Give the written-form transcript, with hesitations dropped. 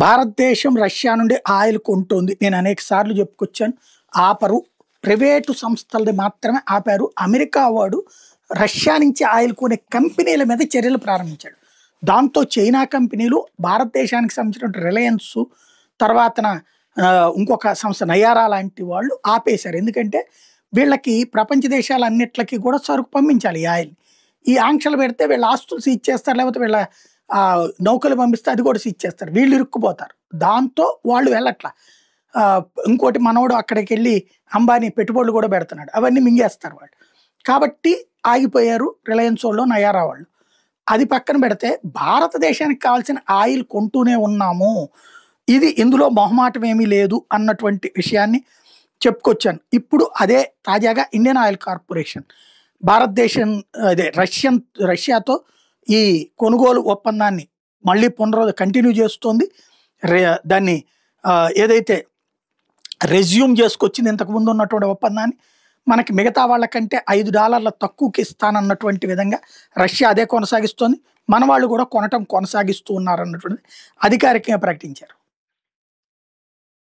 భారతదేశం రష్యా నుండి ఆయిల్ కొంటోంది. నేను అనేక సార్లు చెప్పుకొచ్చాను. ఆపరు. ప్రైవేటు సంస్థలది మాత్రమే ఆపారు. అమెరికా వాడు రష్యా నుంచి ఆయిల్ కొనే కంపెనీల మీద చర్యలు ప్రారంభించాడు. దాంతో చైనా కంపెనీలు భారతదేశానికి సంబంధించిన రిలయన్స్ తర్వాతన ఇంకొక సంస్థ నయారా లాంటి వాళ్ళు ఆపేశారు. ఎందుకంటే వీళ్ళకి ప్రపంచ దేశాలన్నిట్లకి కూడా సరుకు పంపించాలి ఈ ఆయిల్. ఈ ఆంక్షలు పెడితే వీళ్ళ ఆస్తులు సీజ్ చేస్తారు, లేకపోతే వీళ్ళ నౌకలు పంపిస్తే అది కూడా సీజ్ చేస్తారు. వీళ్ళు ఇరుక్కుపోతారు. దాంతో వాళ్ళు వెళ్ళట్లా. ఇంకోటి మనోడు అక్కడికి వెళ్ళి అంబానీ పెట్టుబడులు కూడా పెడుతున్నాడు. అవన్నీ మింగేస్తారు వాళ్ళు. కాబట్టి ఆగిపోయారు రిలయన్స్ వాళ్ళు, నయారా వాళ్ళు. అది పక్కన పెడితే భారతదేశానికి కావాల్సిన ఆయిల్ కొంటూనే ఉన్నాము, ఇది ఇందులో మొహమాటం ఏమీ లేదు అన్నటువంటి విషయాన్ని చెప్పుకొచ్చాను. ఇప్పుడు అదే తాజాగా ఇండియన్ ఆయిల్ కార్పొరేషన్ భారతదేశం అదే రష్యాతో ఈ కొనుగోలు ఒప్పందాన్ని మళ్ళీ కంటిన్యూ చేస్తోంది. దాన్ని ఏదైతే రెజ్యూమ్ చేసుకొచ్చింది ఇంతకుముందు ఉన్నటువంటి ఒప్పందాన్ని, మనకి మిగతా వాళ్ళకంటే $5 తక్కువకి ఇస్తానన్నటువంటి విధంగా రష్యా అదే కొనసాగిస్తోంది. మన వాళ్ళు కూడా కొనటం కొనసాగిస్తూ ఉన్నారన్నటువంటిది అధికారికంగా ప్రకటించారు.